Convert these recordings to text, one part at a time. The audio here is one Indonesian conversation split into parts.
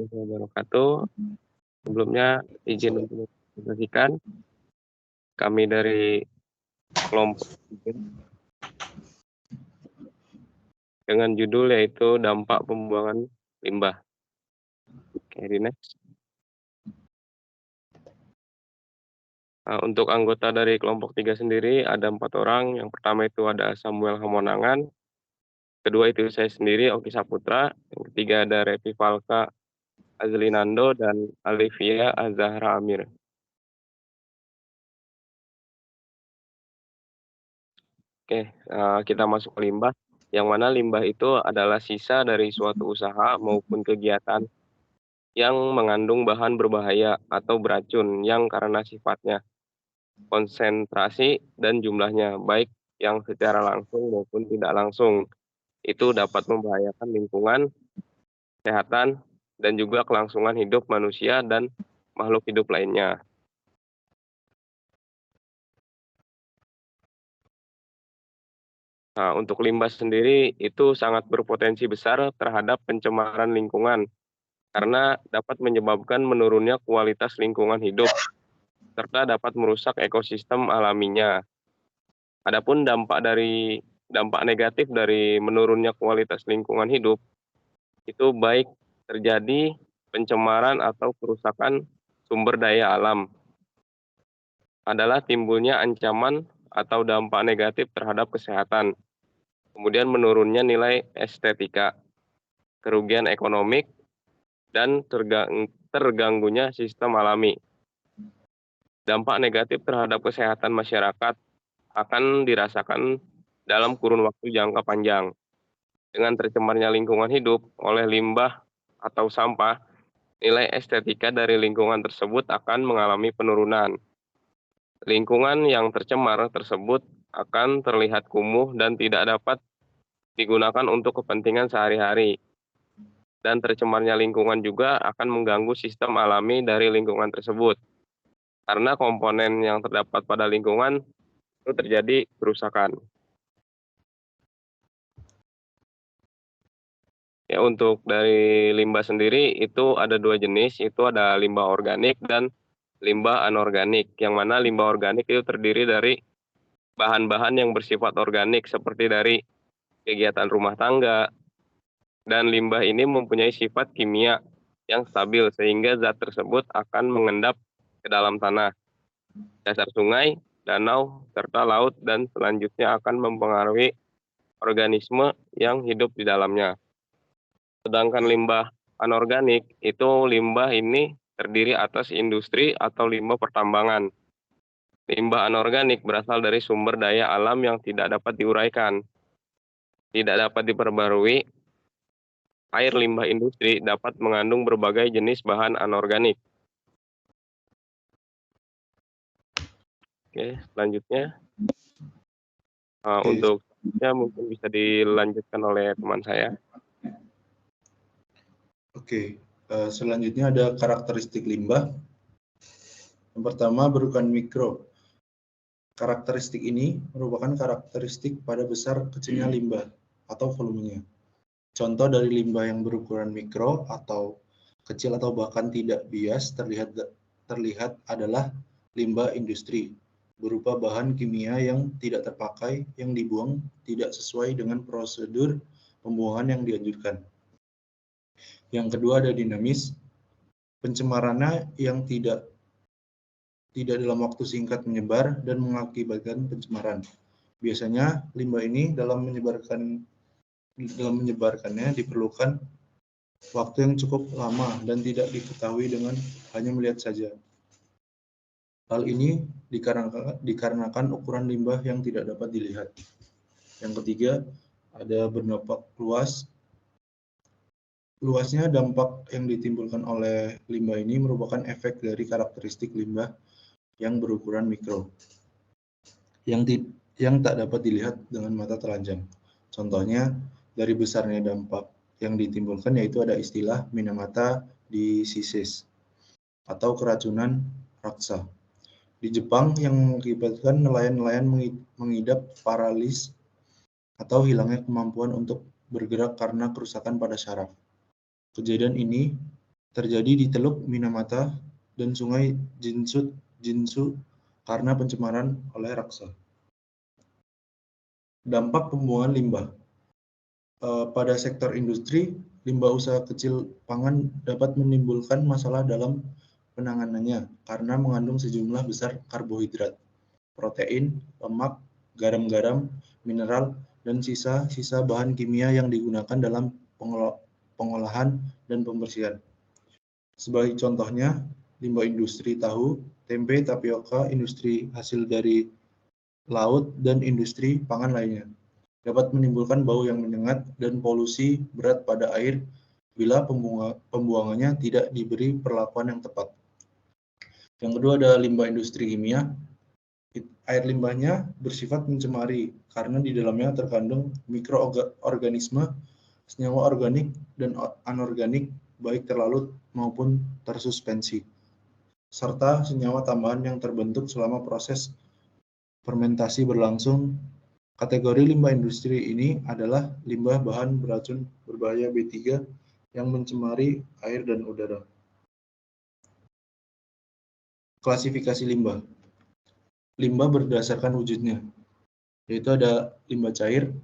warahmatullahi wabarakatuh. Sebelumnya izin untuk mempresentasikan kami dari kelompok 3 dengan judul yaitu dampak pembuangan limbah. Oke, di next. Untuk anggota dari kelompok 3 sendiri ada 4 orang. Yang pertama itu ada Samuel Hamonangan, kedua itu saya sendiri Oki Saputra, yang ketiga ada Revi Falka Azlinando dan Alivia Azahra Amir. Oke, kita masuk ke limbah, yang mana limbah itu adalah sisa dari suatu usaha maupun kegiatan yang mengandung bahan berbahaya atau beracun yang karena sifatnya, konsentrasi, dan jumlahnya, baik yang secara langsung maupun tidak langsung, itu dapat membahayakan lingkungan, kesehatan, dan juga kelangsungan hidup manusia dan makhluk hidup lainnya. Nah, untuk limbah sendiri itu sangat berpotensi besar terhadap pencemaran lingkungan karena dapat menyebabkan menurunnya kualitas lingkungan hidup serta dapat merusak ekosistem alaminya. Adapun dampak negatif dari menurunnya kualitas lingkungan hidup itu baik terjadi pencemaran atau kerusakan sumber daya alam, adalah timbulnya ancaman atau dampak negatif terhadap kesehatan, kemudian menurunnya nilai estetika, kerugian ekonomi, dan terganggunya sistem alami. Dampak negatif terhadap kesehatan masyarakat akan dirasakan dalam kurun waktu jangka panjang. Dengan tercemarnya lingkungan hidup oleh limbah atau sampah, nilai estetika dari lingkungan tersebut akan mengalami penurunan. Lingkungan yang tercemar tersebut akan terlihat kumuh dan tidak dapat digunakan untuk kepentingan sehari-hari. Dan tercemarnya lingkungan juga akan mengganggu sistem alami dari lingkungan tersebut. Karena komponen yang terdapat pada lingkungan itu terjadi kerusakan. Ya, untuk dari limbah sendiri itu ada 2 jenis, itu ada limbah organik dan limbah anorganik, yang mana limbah organik itu terdiri dari bahan-bahan yang bersifat organik seperti dari kegiatan rumah tangga, dan limbah ini mempunyai sifat kimia yang stabil sehingga zat tersebut akan mengendap ke dalam tanah, dasar sungai, danau, serta laut, dan selanjutnya akan mempengaruhi organisme yang hidup di dalamnya. Sedangkan limbah anorganik itu limbah ini terdiri atas industri atau limbah pertambangan. Limbah anorganik berasal dari sumber daya alam yang tidak dapat diuraikan, tidak dapat diperbarui. Air limbah industri dapat mengandung berbagai jenis bahan anorganik. Oke, selanjutnya untuk selanjutnya mungkin bisa dilanjutkan oleh teman saya. Oke, selanjutnya ada karakteristik limbah. Yang pertama, berukuran mikro. Karakteristik ini merupakan karakteristik pada besar kecilnya limbah atau volumenya. Contoh dari limbah yang berukuran mikro atau kecil atau bahkan tidak bias terlihat adalah limbah industri, berupa bahan kimia yang tidak terpakai yang dibuang tidak sesuai dengan prosedur pembuangan yang dianjurkan. Yang kedua ada dinamis, pencemarannya yang tidak dalam waktu singkat menyebar dan mengakibatkan pencemaran. Biasanya limbah ini dalam menyebarkannya diperlukan waktu yang cukup lama dan tidak diketahui dengan hanya melihat saja. Hal ini dikarenakan ukuran limbah yang tidak dapat dilihat. Yang ketiga, ada berdampak luas. Luasnya dampak yang ditimbulkan oleh limbah ini merupakan efek dari karakteristik limbah yang berukuran mikro, yang tak dapat dilihat dengan mata telanjang. Contohnya, dari besarnya dampak yang ditimbulkan yaitu ada istilah Minamata disease atau keracunan raksa. Di Jepang yang mengakibatkan nelayan-nelayan mengidap paralis atau hilangnya kemampuan untuk bergerak karena kerusakan pada syaraf. Kejadian ini terjadi di Teluk Minamata dan Sungai Jinsu karena pencemaran oleh raksa. Dampak pembuangan limbah. Pada sektor industri, limbah usaha kecil pangan dapat menimbulkan masalah dalam penanganannya karena mengandung sejumlah besar karbohidrat, protein, lemak, garam-garam, mineral, dan sisa-sisa bahan kimia yang digunakan dalam pengolahan dan pembersihan. Sebagai contohnya, limbah industri tahu, tempe, tapioka, industri hasil dari laut, dan industri pangan lainnya dapat menimbulkan bau yang menyengat dan polusi berat pada air bila pembuangannya tidak diberi perlakuan yang tepat. Yang kedua ada limbah industri kimia. Air limbahnya bersifat mencemari karena di dalamnya terkandung mikroorganisme, senyawa organik dan anorganik baik terlarut maupun tersuspensi, serta senyawa tambahan yang terbentuk selama proses fermentasi berlangsung. Kategori limbah industri ini adalah limbah bahan beracun berbahaya B3 yang mencemari air dan udara. Klasifikasi limbah. Limbah berdasarkan wujudnya, yaitu ada limbah cair,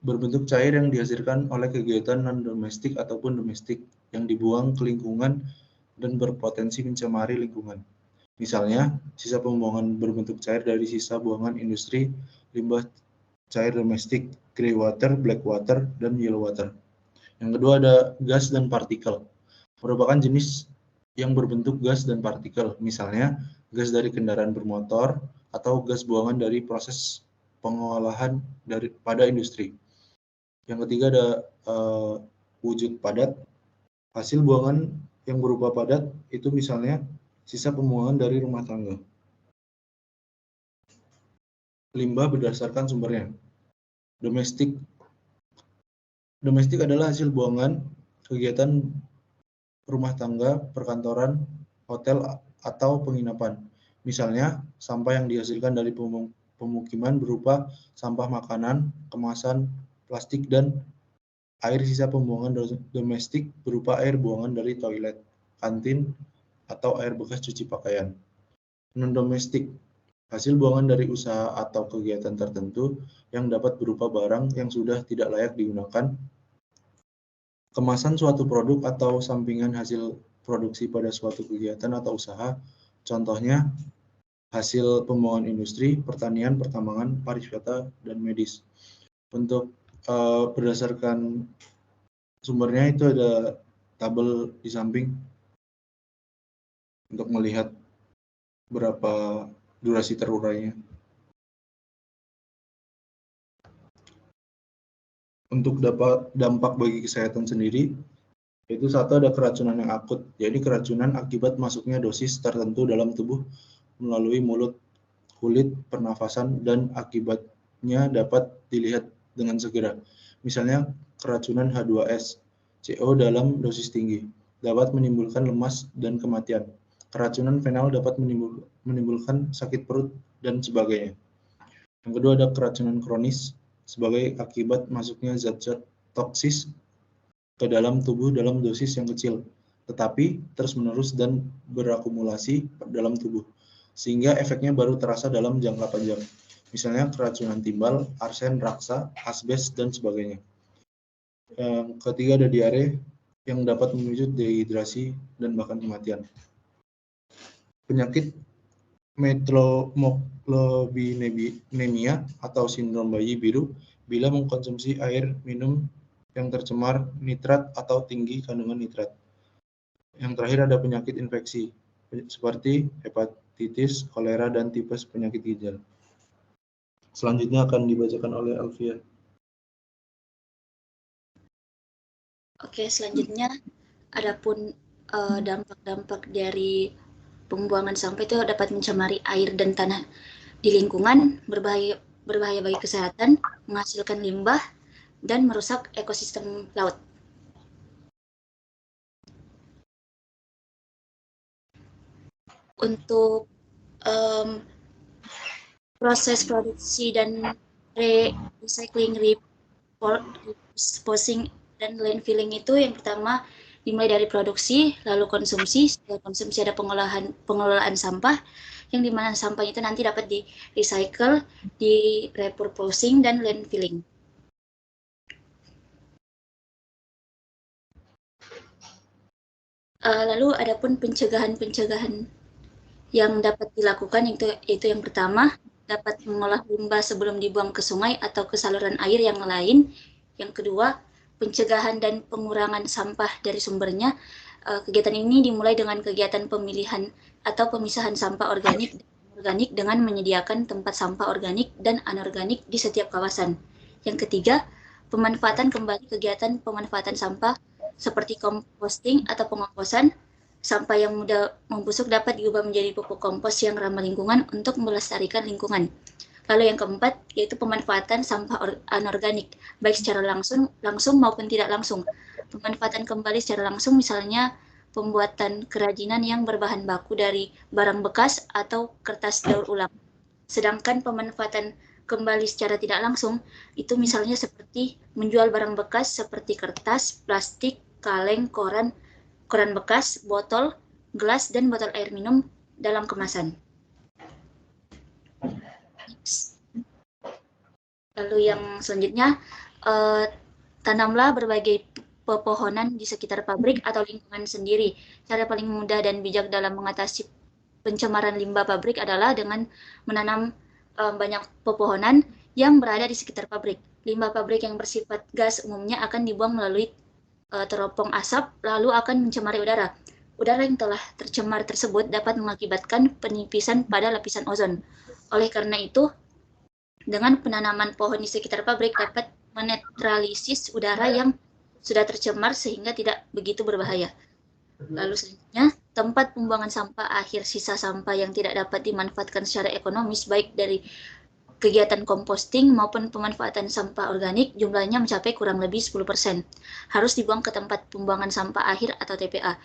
berbentuk cair yang dihasilkan oleh kegiatan non-domestik ataupun domestik yang dibuang ke lingkungan dan berpotensi mencemari lingkungan. Misalnya, sisa pembuangan berbentuk cair dari sisa buangan industri, limbah cair domestik, grey water, black water, dan yellow water. Yang kedua ada gas dan partikel, merupakan jenis yang berbentuk gas dan partikel, misalnya gas dari kendaraan bermotor atau gas buangan dari proses pengolahan pada industri. Yang ketiga ada wujud padat, hasil buangan yang berupa padat itu misalnya sisa pembuangan dari rumah tangga. Limbah berdasarkan sumbernya. Domestik adalah hasil buangan kegiatan rumah tangga, perkantoran, hotel, atau penginapan. Misalnya, sampah yang dihasilkan dari pemukiman berupa sampah makanan, kemasan, plastik, dan air sisa pembuangan domestik berupa air buangan dari toilet, kantin, atau air bekas cuci pakaian. Non-domestik, hasil buangan dari usaha atau kegiatan tertentu yang dapat berupa barang yang sudah tidak layak digunakan, kemasan suatu produk atau sampingan hasil produksi pada suatu kegiatan atau usaha, contohnya hasil pembuangan industri, pertanian, pertambangan, pariwisata, dan medis. Untuk berdasarkan sumbernya itu ada tabel di samping untuk melihat berapa durasi terurainya. Untuk dampak bagi kesehatan sendiri, yaitu satu ada keracunan yang akut, jadi keracunan akibat masuknya dosis tertentu dalam tubuh melalui mulut, kulit, pernafasan, dan akibatnya dapat dilihat dengan segera. Misalnya keracunan H2S, CO dalam dosis tinggi, dapat menimbulkan lemas dan kematian. Keracunan fenol dapat menimbulkan sakit perut dan sebagainya. Yang kedua ada keracunan kronis, sebagai akibat masuknya zat-zat toksis ke dalam tubuh dalam dosis yang kecil, tetapi terus-menerus dan berakumulasi dalam tubuh, sehingga efeknya baru terasa dalam jangka panjang. Misalnya keracunan timbal, arsen, raksa, asbes, dan sebagainya. Yang ketiga ada diare yang dapat memicu dehidrasi dan bahkan kematian. Penyakit metromoglobinemia atau sindrom bayi biru bila mengkonsumsi air minum yang tercemar nitrat atau tinggi kandungan nitrat. Yang terakhir ada penyakit infeksi seperti hepatitis, kolera, dan tipes penyakit ginjal. Selanjutnya akan dibacakan oleh Alfia. Oke, selanjutnya adapun dampak-dampak dari pembuangan sampah itu dapat mencemari air dan tanah di lingkungan, berbahaya bagi kesehatan, menghasilkan limbah, dan merusak ekosistem laut. Untuk proses produksi dan recycling, reposing, dan landfilling itu yang pertama dimulai dari produksi, lalu konsumsi. Setelah konsumsi ada pengelolaan sampah, yang dimana sampah itu nanti dapat di recycle, di repurposing, dan landfilling. Lalu adapun pencegahan yang dapat dilakukan yaitu yang pertama, dapat mengolah limbah sebelum dibuang ke sungai atau ke saluran air yang lain. Yang kedua, pencegahan dan pengurangan sampah dari sumbernya. Kegiatan ini dimulai dengan kegiatan pemilihan atau pemisahan sampah organik dengan menyediakan tempat sampah organik dan anorganik di setiap kawasan. Yang ketiga, pemanfaatan kembali kegiatan pemanfaatan sampah seperti composting atau pengomposan. Sampah yang mudah membusuk dapat diubah menjadi pupuk kompos yang ramah lingkungan untuk melestarikan lingkungan. Lalu yang keempat, yaitu pemanfaatan sampah anorganik, baik secara langsung maupun tidak langsung. Pemanfaatan kembali secara langsung misalnya pembuatan kerajinan yang berbahan baku dari barang bekas atau kertas daur ulang. Sedangkan pemanfaatan kembali secara tidak langsung, itu misalnya seperti menjual barang bekas seperti kertas, plastik, kaleng, koran bekas, botol, gelas, dan botol air minum dalam kemasan. Lalu yang selanjutnya, tanamlah berbagai pepohonan di sekitar pabrik atau lingkungan sendiri. Cara paling mudah dan bijak dalam mengatasi pencemaran limbah pabrik adalah dengan menanam banyak pepohonan yang berada di sekitar pabrik. Limbah pabrik yang bersifat gas umumnya akan dibuang melalui teropong asap, lalu akan mencemari udara. Udara yang telah tercemar tersebut dapat mengakibatkan penipisan pada lapisan ozon. Oleh karena itu, dengan penanaman pohon di sekitar pabrik dapat menetralisis udara yang sudah tercemar sehingga tidak begitu berbahaya. Lalu selanjutnya, tempat pembuangan sampah akhir sisa sampah yang tidak dapat dimanfaatkan secara ekonomis baik dari kegiatan composting maupun pemanfaatan sampah organik jumlahnya mencapai kurang lebih 10%. Harus dibuang ke tempat pembuangan sampah akhir atau TPA.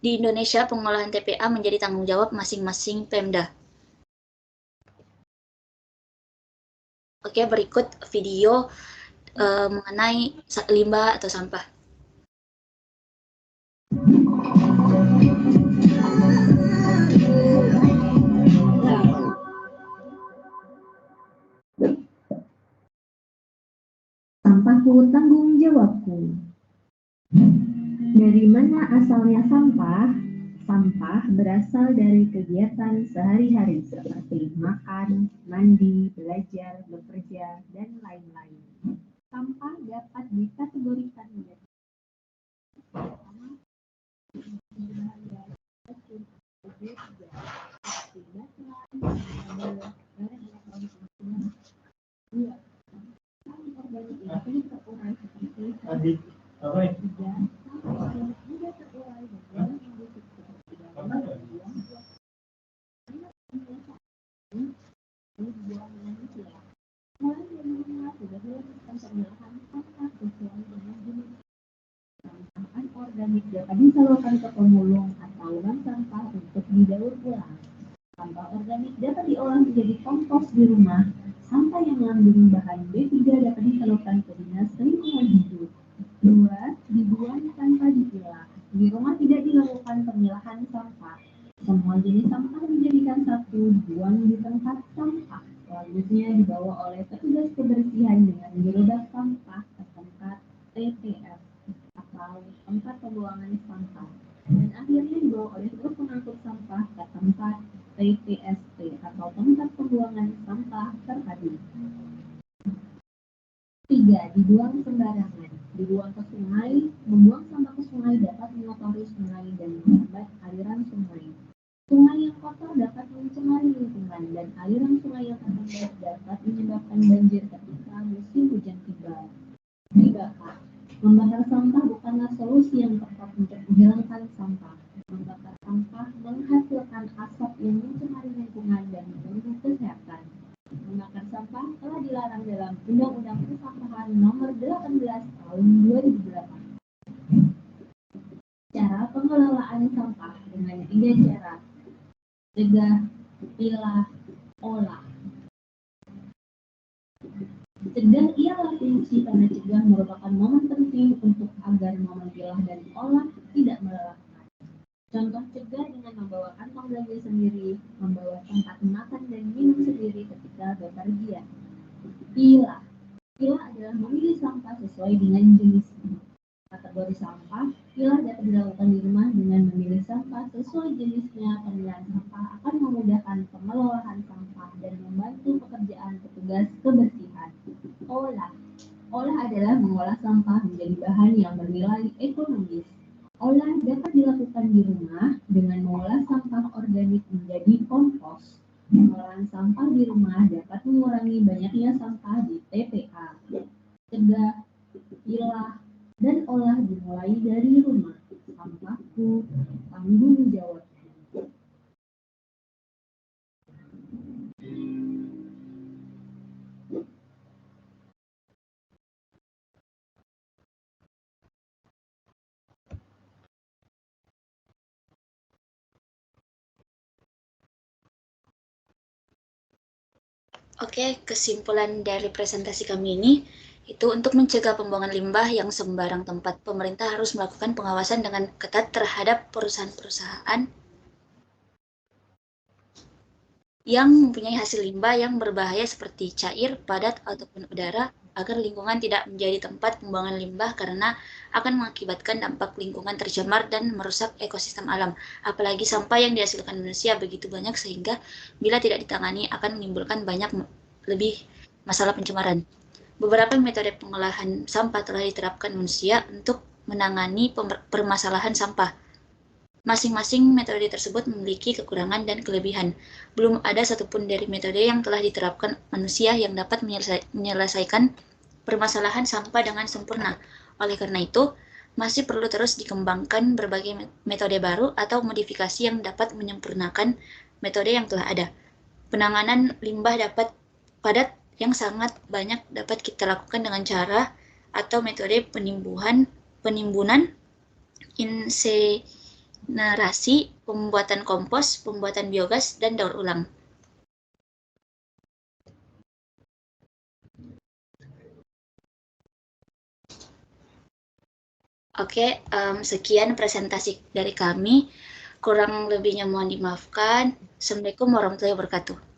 Di Indonesia, pengolahan TPA menjadi tanggung jawab masing-masing Pemda. Oke, berikut video mengenai limbah atau sampah. Sampahku tanggung jawabku. Dari mana asalnya sampah? Sampah berasal dari kegiatan sehari-hari seperti makan, mandi, belajar, bekerja, dan lain-lain. Sampah dapat dikategorikan menjadi organik dapat disalurkan ke pemulung atau bank sampah untuk didaur ulang. Sampah organik dapat diolah menjadi kompos di rumah. Sampah yang mengandung bahan B3 dapat disalurkan ke Dinas Lingkungan Hidup. 2. Dibuang tanpa dipilah. Di rumah tidak dilakukan pemilahan sampah. Semua jenis sampah dijadikan satu, dibuang di tempat sampah. Selanjutnya dibawa oleh petugas kebersihan dengan gerobak sampah ke tempat TPS atau tempat pembuangan sampah. Dan akhirnya dibawa oleh truk pengangkut sampah ke tempat TPST atau tempat pembuangan sampah terpadu. 3. Dibuang sembarangan. Dibuang ke sungai. Membuang sampah ke sungai dapat mengotori sungai dan menghambat aliran sungai. Sungai yang kotor dapat mencemari lingkungan dan aliran sungai yang terhambat dapat menyebabkan banjir ketika musim hujan tiba. Dibakar. Membakar sampah bukanlah solusi yang tepat untuk menghilangkan sampah. Membakar sampah menghasilkan asap yang mencemari lingkungan dan mengganggu kesehatan. Membakar sampah telah dilarang dalam Undang-Undang Persampahan Nomor 18 Tahun 2008. Cara pengelolaan sampah dengan 3 cara: cegah, pilah, olah. Cegah ialah Produksi tanah cegah merupakan momen penting untuk agar momen pilah dan olah tidak melelahkan. Contoh cegah dengan membawa kantong belanja sendiri, membawa tempat makan dan minum sendiri ketika bepergian. Pilah. Pilah adalah memilih sampah sesuai dengan jenisnya. Kategori sampah, pilah dapat dilakukan di rumah dengan memilih sampah sesuai jenisnya. Pemilihan sampah akan memudahkan pengelolaan sampah dan membantu pekerjaan petugas kebersihan. Olah. Olah adalah mengolah sampah menjadi bahan yang bernilai ekonomis. Olah dapat dilakukan di rumah dengan mengolah sampah organik menjadi kompos. Pengolahan sampah di rumah dapat mengurangi banyaknya sampah di TPA. Cegah, pilah, dan olah dimulai dari rumah. Sampahku, tanggung jawab. Oke, kesimpulan dari presentasi kami ini itu untuk mencegah pembuangan limbah yang sembarang tempat, pemerintah harus melakukan pengawasan dengan ketat terhadap perusahaan-perusahaan yang mempunyai hasil limbah yang berbahaya seperti cair, padat, ataupun udara, agar lingkungan tidak menjadi tempat pembuangan limbah karena akan mengakibatkan dampak lingkungan tercemar dan merusak ekosistem alam. Apalagi sampah yang dihasilkan manusia begitu banyak sehingga bila tidak ditangani akan menimbulkan banyak lebih masalah pencemaran. Beberapa metode pengolahan sampah telah diterapkan manusia untuk menangani permasalahan sampah. Masing-masing metode tersebut memiliki kekurangan dan kelebihan. Belum ada satupun dari metode yang telah diterapkan manusia yang dapat menyelesaikan permasalahan sampah dengan sempurna. Oleh karena itu, masih perlu terus dikembangkan berbagai metode baru atau modifikasi yang dapat menyempurnakan metode yang telah ada. Penanganan limbah dapat padat yang sangat banyak dapat kita lakukan dengan cara atau metode penimbunan, insenerasi, pembuatan kompos, pembuatan biogas, dan daur ulang. Oke, sekian presentasi dari kami. Kurang lebihnya mohon dimaafkan. Assalamualaikum warahmatullahi wabarakatuh.